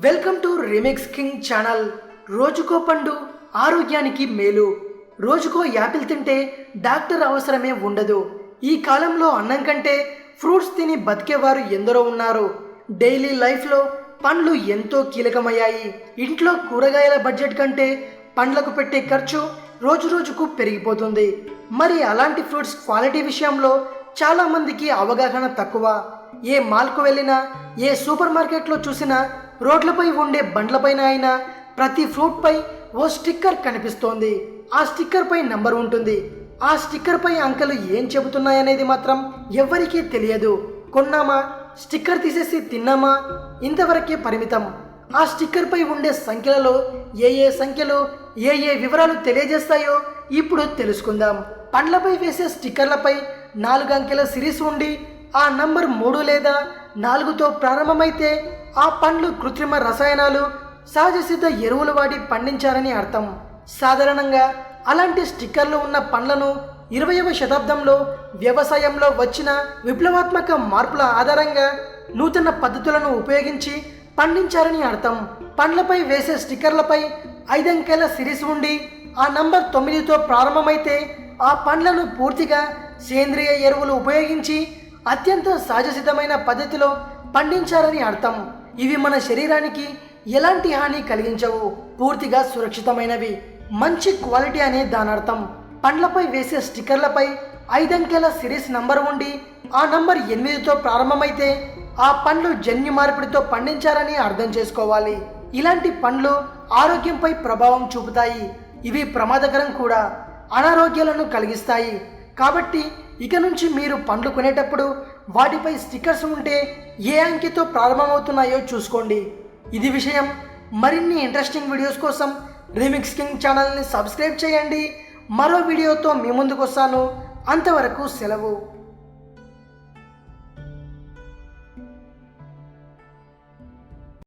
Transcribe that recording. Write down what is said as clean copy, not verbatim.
Welcome to remix king channel. రోజుకో పండు ఆరోగ్యానికి మేలు. రోజుకో యాపిల్ తింటే డాక్టర్ అవసరమే ఉండదు. ఈ కాలంలో అన్నం కంటే ఫ్రూట్స్ తిని బతికేవారు ఎందరో ఉన్నారు. డైలీ లైఫ్లో పండ్లు ఎంతో కీలకమయ్యాయి. ఇంట్లో కూరగాయల బడ్జెట్ కంటే పండ్లకు పెట్టే ఖర్చు రోజు రోజుకు పెరిగిపోతుంది. మరి అలాంటి ఫ్రూట్స్ క్వాలిటీ విషయంలో చాలామందికి అవగాహన తక్కువ. ఏ మాల్కు వెళ్ళినా, ఏ సూపర్ మార్కెట్లో చూసినా, రోడ్లపై ఉండే బండ్లపైన అయినా ప్రతి ఫ్రూట్పై ఓ స్టిక్కర్ కనిపిస్తోంది. ఆ స్టిక్కర్పై నంబర్ ఉంటుంది. ఆ స్టిక్కర్పై అంకెలు ఏం చెబుతున్నాయనేది మాత్రం ఎవ్వరికీ తెలియదు. కొన్నామా, స్టిక్కర్ తీసేసి తిన్నామా, ఇంతవరకే పరిమితం. ఆ స్టిక్కర్పై ఉండే సంఖ్యలలో ఏ సంఖ్యలు ఏ వివరాలు తెలియజేస్తాయో ఇప్పుడు తెలుసుకుందాం. పండ్లపై వేసే స్టిక్కర్లపై 4 అంకెల సిరీస్ ఉండి ఆ నంబర్ 3 లేదా 4తో ప్రారంభమైతే ఆ పండ్లు కృత్రిమ రసాయనాలు, సహజసిద్ధ ఎరువులు వాడి పండించారని అర్థం. సాధారణంగా అలాంటి స్టిక్కర్లు ఉన్న పండ్లను 20వ శతాబ్దంలో వ్యవసాయంలో వచ్చిన విప్లవాత్మక మార్పుల ఆధారంగా నూతన పద్ధతులను ఉపయోగించి పండించారని అర్థం. పండ్లపై వేసే స్టిక్కర్లపై 5 అంకెల సిరీస్ ఉండి ఆ నంబర్ 9తో ప్రారంభమైతే ఆ పండ్లను పూర్తిగా సేంద్రియ ఎరువులు ఉపయోగించి అత్యంత సహజసిద్ధమైన పద్ధతిలో పండించారని అర్థం. ఇవి మన శరీరానికి ఎలాంటి హాని కలిగించవు, పూర్తిగా సురక్షితమైనవి, మంచి క్వాలిటీ అనే దాని అర్థం. పండ్లపై వేసే స్టిక్కర్లపై 5 అంకెల సిరీస్ నంబర్ ఉండి ఆ నంబర్ 8తో ప్రారంభమైతే ఆ పండ్లు జన్యు మార్పిడితో పండించారని అర్థం చేసుకోవాలి. ఇలాంటి పండ్లు ఆరోగ్యంపై ప్రభావం చూపుతాయి. ఇవి ప్రమాదకరం కూడా, అనారోగ్యాలను కలిగిస్తాయి. కాబట్టి ఇక నుంచి మీరు పండ్లు కొనేటప్పుడు వాటిపై స్టిక్కర్స్ ఉంటే ఏ అంకెతో ప్రారంభమవుతున్నాయో చూసుకోండి. ఇది విషయం. మరిన్ని ఇంట్రెస్టింగ్ వీడియోస్ కోసం రీమిక్స్ కింగ్ ఛానల్ని సబ్స్క్రైబ్ చేయండి. మరో వీడియోతో మీ ముందుకు వస్తాను. అంతవరకు సెలవు.